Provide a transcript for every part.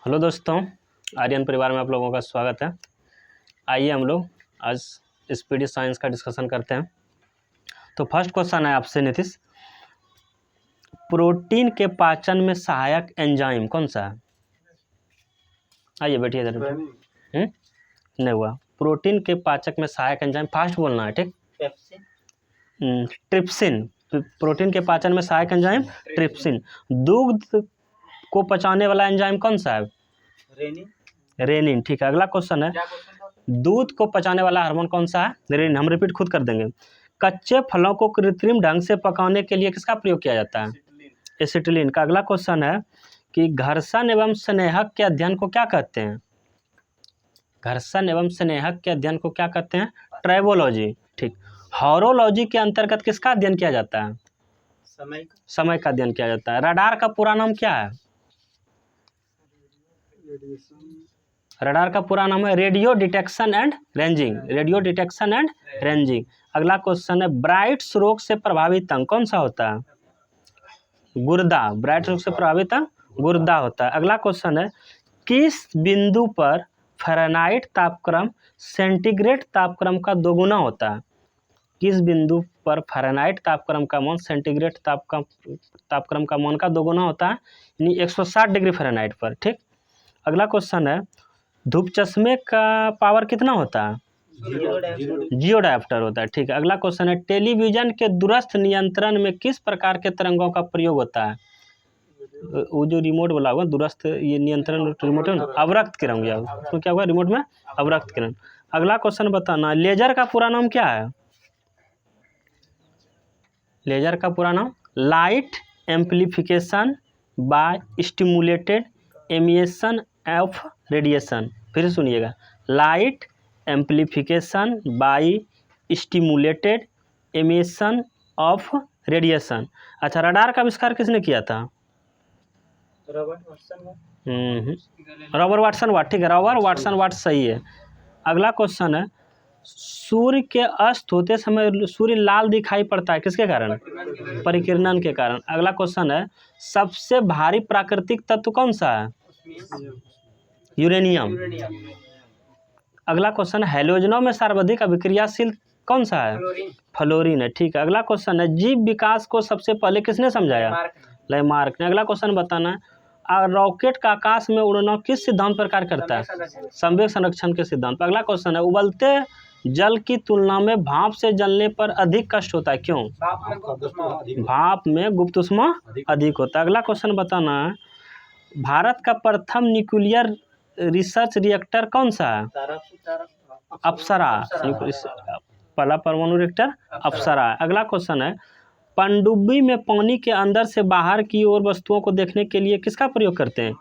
Hello दोस्तों, आर्यन परिवार में आप लोगों का स्वागत है। आइए हम लोग आज स्पीडी साइंस का डिस्कशन करते हैं। तो फर्स्ट क्वेश्चन है आपसे नीतीश, प्रोटीन के पाचन में सहायक एंजाइम कौन सा है? आइए बैठिए इधर। नहीं हुआ। प्रोटीन के पाचक में सहायक एंजाइम फास्ट बोलना है, ठीक। ट्रिप्सिन। प्रोटीन के पाचन में सहायक एंजाइम ट्रिप्सिन। दूध को पचाने वाला एंजाइम कौन सा है? रेनिन, ठीक है। अगला क्वेश्चन है, दूध को पचाने वाला हार्मोन कौन सा है? रेनिन। हम रिपीट खुद कर देंगे। कच्चे फलों को कृत्रिम ढंग से पकाने के लिए किसका प्रयोग किया जाता है? एसिटिलीन का। अगला क्वेश्चन है कि घर्षण एवं स्नेहक के अध्ययन को क्या कहते हैं? घर्षण एवं स्नेहक के अध्ययन को क्या कहते हैं? ट्राइबोलॉजी, ठीक। हॉरोलॉजी के अंतर्गत किसका अध्ययन किया जाता है? समय का अध्ययन किया जाता है। रडार का पूरा नाम क्या है? रडार का पूरा नाम है radio detection and ranging. Radio detection and ranging. अगला क्वेश्चन है, ब्राइट्स रोग से प्रभावित अंग कौन सा होता है? गुर्दा। ब्राइट्स रोग से प्रभावित अंग गुर्दा होता है। अगला क्वेश्चन है, किस बिंदु पर फ़ारेनहाइट तापक्रम सेंटीग्रेड तापक्रम का दोगुना होता है? किस बिंदु पर फ़ारेनहाइट तापक्रम का मान सेंटीग्रेड तापक्रम का मान का दोगुना होता है, यानी 160 डिग्री फ़ारेनहाइट पर, ठीक। अगला क्वेश्चन है, धूप चश्मे का पावर कितना होता है? जियो डायोप्टर होता है, ठीक है। अगला क्वेश्चन है, टेलीविजन के दूरस्थ नियंत्रण में किस प्रकार के तरंगों का प्रयोग होता है? वो जो रिमोट वाला होगा दूरस्थ, ये नियंत्रण रिमोट है ना, अवरक्त किरण गया, उसमें क्या होगा रिमोट में? अवरक्त किरण। अगला क्वेश्चन बताना, लेजर का पूरा नाम क्या है? लेजर का पूरा नाम light amplification by stimulated emission of radiation. फिर सुनिएगा, light amplification by stimulated emission of radiation. अच्छा, रडार का आविष्कार किसने किया था? रॉबर्ट वाटसन वाट, ठीक है। रॉबर्ट वाटसन वाट सही है। अगला क्वेश्चन है, सूर्य के अस्त होते समय सूर्य लाल दिखाई पड़ता है किसके कारण? परिकिरणन के कारण। अगला क्वेश्चन है, सबसे भारी प्राकृतिक तत्व कौन सा है? यूरेनियम। अगला क्वेश्चन, हैलोजनों में सर्वाधिक अभिक्रियाशील कौन सा है? फ्लोरीन है, ठीक है। अगला क्वेश्चन है, जीव विकास को सबसे पहले किसने समझाया? लैमार्क ने। अगला क्वेश्चन बताना है, रॉकेट का आकाश में उड़ना किस सिद्धांत पर कार्य करता है? संवेग संरक्षण के सिद्धांत पर। अगला क्वेश्चन है, उबलते जल की तुलना में भाप से जलने पर अधिक कष्ट होता है, क्यों? भाप में गुप्त ऊष्मा अधिक होता है। अगला क्वेश्चन बताना है, भारत का प्रथम न्यूक्लियर रिसर्च रिएक्टर कौन सा है? अप्सरा। पहला परमाणु रिएक्टर अप्सरा। अगला क्वेश्चन है, पनडुब्बी में पानी के अंदर से बाहर की ओर वस्तुओं को देखने के लिए किसका प्रयोग करते हैं?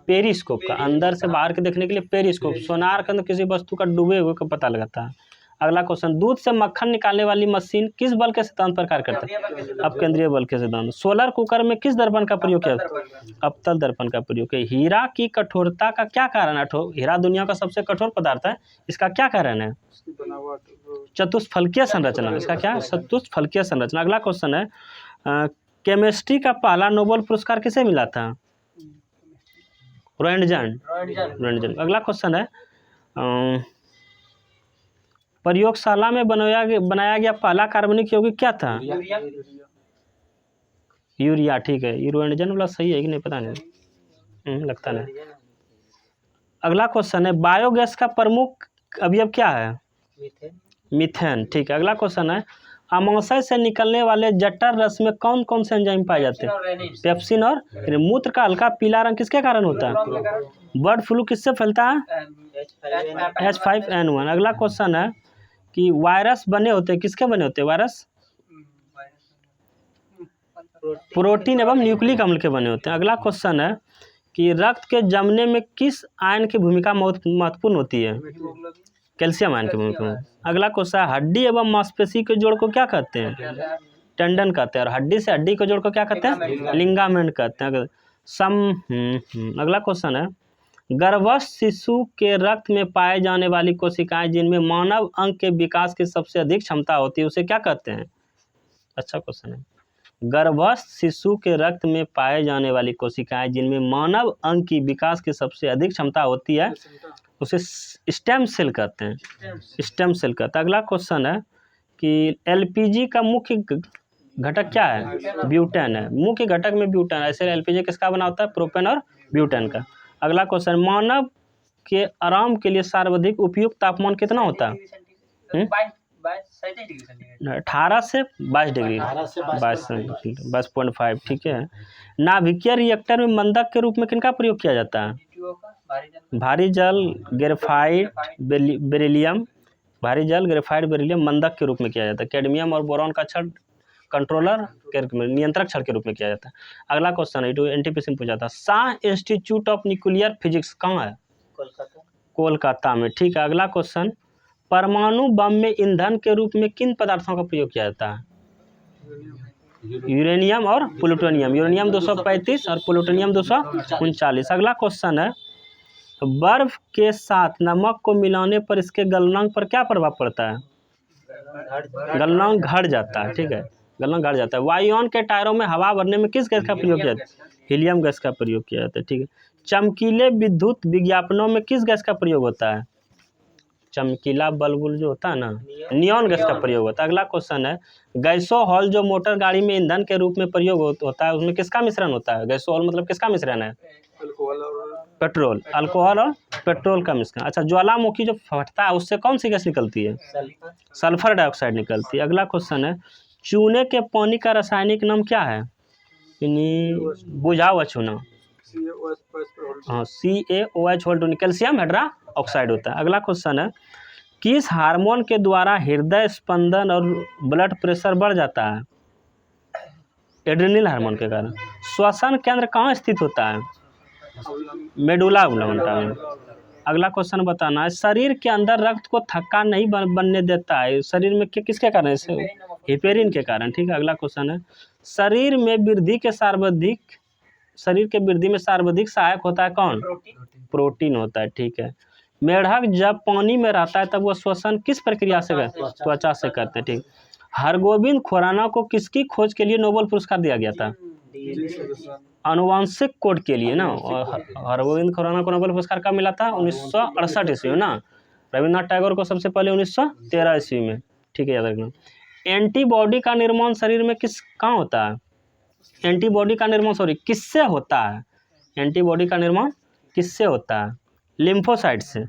पेरिस्कोप का। अंदर से बाहर के देखने के लिए पेरिस्कोप। सोनार के अंदर किसी वस्तु का डूबे हुए का पता लगाता है। अगला क्वेश्चन, दूध से मक्खन निकालने वाली मशीन किस बल के सिद्धांत पर कार्य करता है? अपकेंद्रीय बल के सिद्धांत। सोलर कुकर में किस दर्पण का प्रयोग किया? अवतल दर्पण का प्रयोग किया। हीरा की कठोरता का क्या कारण है? हीरा दुनिया का सबसे कठोर पदार्थ है, इसका क्या कारण है? चतुष्फलकीय संरचना। इसका क्या है? चतुष्फलकीय संरचना। अगला क्वेश्चन है, केमिस्ट्री का पहला नोबेल पुरस्कार किसे मिला था? रोएंटजन। अगला क्वेश्चन है, प्रयोगशाला में बनाया गया पहला कार्बनिक यौगिक क्या था? यूरिया, ठीक है। ये रोएंटजन वाला सही है कि नहीं पता नहीं, लगता नहीं। अगला क्वेश्चन है, बायोगैस का प्रमुख अवयव क्या है? मीथेन, ठीक है। अगला क्वेश्चन है, अमाशय से निकलने वाले जठर रस में कौन कौन से एंजाइम पाए जाते हैं? पेप्सिन और मूत्र का हल्का पीला रंग किसके कारण होता है? बर्ड फ्लू किससे फैलता है? H5N1। अगला क्वेश्चन है कि वायरस बने होते हैं, किसके बने होते हैं वायरस? प्रोटीन एवं न्यूक्लिक अम्ल के बने होते हैं। अगला क्वेश्चन है कि रक्त के जमने में किस आयन की भूमिका महत्वपूर्ण होती है? कैल्शियम आयन की भूमिका। अगला क्वेश्चन, हड्डी एवं मांसपेशी के जोड़ को क्या कहते हैं? टेंडन कहते हैं। और हड्डी से हड्डी के जोड़ को क्या कहते हैं? लिगामेंट कहते हैं। अगला क्वेश्चन है, गर्भस्थ शिशु के रक्त में पाए जाने वाली कोशिकाएं जिनमें मानव अंग के विकास की सबसे अधिक क्षमता होती है उसे क्या कहते हैं? अच्छा क्वेश्चन है। गर्भस्थ शिशु के रक्त में पाए जाने वाली कोशिकाएं जिनमें मानव अंग की विकास की सबसे अधिक क्षमता होती है उसे स्टेम सेल कहते हैं। स्टेम सेल कहते हैं। अगला क्वेश्चन है कि एलपीजी का मुख्य घटक क्या है? ब्यूटेन है। मुख्य घटक में ब्यूटेन। ऐसे एलपीजी किसका बना होता है? प्रोपेन और ब्यूटेन का। अगला क्वेश्चन, मानव के आराम के लिए सर्वाधिक उपयुक्त तापमान कितना होता है? 18 से 22 डिग्री, 22.5, ठीक है। नाभिकीय रिएक्टर में मंदक के रूप में किनका प्रयोग किया जाता है? भारी जल ग्रेफाइट बेरिलियम, भारी जल ग्रेफाइट बेरिलियम मंदक के रूप में किया जाता है। कैडमियम और बोरॉन का छड़ कंट्रोलर नियंत्रक छड़ के रूप में किया जाता है। अगला क्वेश्चन है, एनटीपीसी में पूछा था, Shah institute of nuclear physics कहाँ है? कोलकाता में, ठीक है। अगला क्वेश्चन, परमाणु बम में ईंधन के रूप में किन पदार्थों का प्रयोग किया जाता है? यूरेनियम और प्लूटोनियम। यूरेनियम 235 और प्लूटोनियम 239। अगला क्वेश्चन है, बर्फ के साथ नमक को मिलाने पर इसके गलनांक पर क्या प्रभाव पड़ता है? गलनांक घट जाता है, ठीक है, गलनांक घट जाता है। वायुयान के टायरों में हवा भरने में किस गैस का प्रयोग किया जाता है? हीलियम गैस का प्रयोग किया जाता है, ठीक है। चमकीले विद्युत विज्ञापनों में किस गैस का प्रयोग होता है? चमकीला बल्ब जो होता है ना, नियॉन गैस का प्रयोग होता है। अगला क्वेश्चन है, गैसोहॉल जो मोटर गाड़ी में ईंधन के रूप में प्रयोग होता है उसमें किसका मिश्रण होता है? गैसोहॉल मतलब किसका मिश्रण है? पेट्रोल, अल्कोहल और पेट्रोल का मिश्रण। अच्छा, ज्वालामुखी जो फटता है उससे कौन सी गैस निकलती है? सल्फर डाइऑक्साइड निकलती है। अगला क्वेश्चन है, चूने के पानी का रासायनिक नाम क्या है? बुझा हुआ चूना, हाँ, CaOH, कैल्शियम हाइड्रा ऑक्साइड होता है। अगला क्वेश्चन है, किस हार्मोन के द्वारा हृदय स्पंदन और ब्लड प्रेशर बढ़ जाता है? एड्रेनल हार्मोन के कारण। श्वसन केंद्र कहाँ स्थित होता है? मेडुला ओब्लांगेटा में। अगला क्वेश्चन बताना है, शरीर के अंदर रक्त को थक्का नहीं बनने देता है, शरीर में किसके कारण? हिपेरिन के कारण, ठीक है। अगला क्वेश्चन है, शरीर के वृद्धि में सर्वाधिक सहायक होता है कौन? प्रोटीन होता है, ठीक है। मेढक जब पानी में रहता है तब वह श्वसन किस प्रक्रिया से करते हैं? त्वचा से करते हैं, ठीक। हरगोविंद खुराना को किसकी खोज के लिए नोबेल पुरस्कार दिया गया था? आनुवांशिक कोड के लिए ना। और हरगोविंद खुराना को नोबेल पुरस्कार कब मिला था? 1968 ईस्वी में ना। रविन्द्रनाथ टैगोर को सबसे पहले 1913 ईस्वी में, ठीक है, याद रखना। एंटीबॉडी का निर्माण शरीर में कहाँ होता है? एंटीबॉडी का निर्माण किससे होता है? एंटीबॉडी का निर्माण किससे होता है? लिम्फोसाइट से।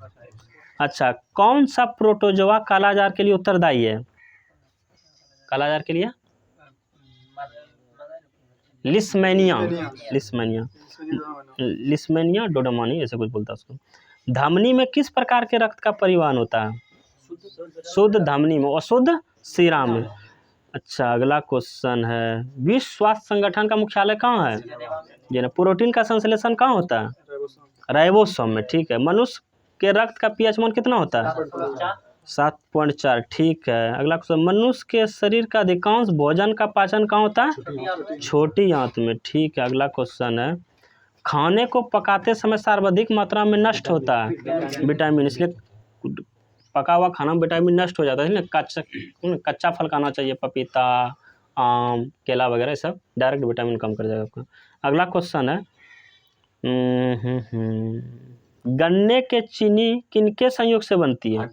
अच्छा, कौन सा प्रोटोजोआ कालाजार के लिए उत्तरदायी है? कालाजार के लिए लिस्मेनिया डोडामानी, ऐसे कुछ बोलता है उसको। धमनी में किस प्रकार के रक्त का परिवहन होता है? शुद्ध धमनी में, अशुद्ध शिरा में। अच्छा, अगला क्वेश्चन है, विश्व स्वास्थ्य संगठन का मुख्यालय कहाँ है? जी, प्रोटीन का संश्लेषण कहाँ होता है? राइबोसोम में, ठीक है। मनुष्य के रक्त का पीएच मान कितना होता है? 7.4, ठीक है। अगला क्वेश्चन, मनुष्य के शरीर का अधिकांश भोजन का पाचन कहाँ होता है? छोटी आंत में, ठीक है। अगला क्वेश्चन है, खाने को पकाते समय सर्वाधिक मात्रा में नष्ट होता है विटामिन, इसलिए पका हुआ खाना में विटामिन नष्ट हो जाता है ना। कच्चा फल खाना चाहिए, पपीता, आम, केला वगैरह, सब डायरेक्ट विटामिन कम कर जाएगा आपका। अगला क्वेश्चन है, गन्ने के चीनी किनके संयोग से बनती है?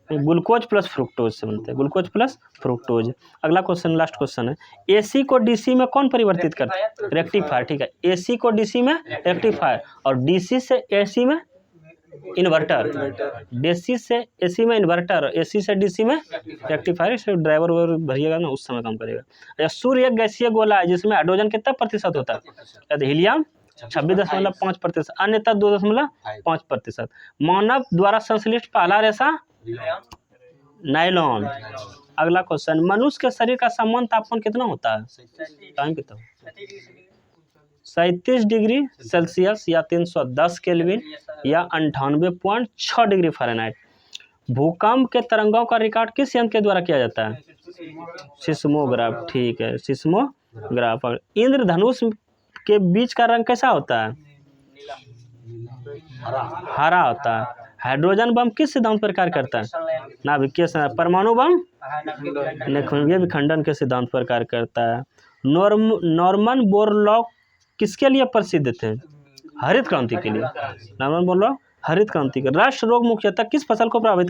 ग्लूकोज प्लस फ्रुक्टोज से बनता है, ग्लूकोज प्लस फ्रुक्टोज। अगला क्वेश्चन, लास्ट क्वेश्चन है, एसी को डीसी में कौन परिवर्तित करता है? रेक्टिफायर, ठीक है। एसी को डीसी में रेक्टिफायर और डीसी से एसी में इन्वर्टर, डीसी से एसी में इन्वर्टर, एसी से डीसी में रेक्टिफायर। से ड्राइवर वगैरह भरिएगा ना, उस समय काम करेगा। सूर्य एक गैसीय गोला है जिसमें हाइड्रोजन कितना प्रतिशत होता है? हीलियम 26.5%, अन्यथा 2.5%। मानव द्वारा संश्लिष्ट पहला रेशा नायलॉन। अगला क्वेश्चन, मनुष्य के शरीर का सामान्य तापमान कितना होता है? टाइम कितना? 37 डिग्री सेल्सियस या 310 केल्विन या 98.6 डिग्री फ़ारेनहाइट। भूकंप के तरंगों का रिकॉर्ड किस यंत्र के द्वारा किया जाता है? सिस्मोग्राफ, ठीक है, सिस्मोग्राफ। इंद्रधनुष के बीच का रंग कैसा होता है? हरा होता है। हाइड्रोजन बम किस सिद्धांत पर कार्य करता है? नाभिकीय। परमाणु बम ये भी खंडन के सिद्धांत पर कार्य करता है। नॉर्मन बोरलॉग किसके लिए प्रसिद्ध थे? हरित क्रांति के लिए। नॉर्मन बोरलॉग हरित क्रांति के। रस्ट रोग मुख्यतः किस फसल को प्रभावित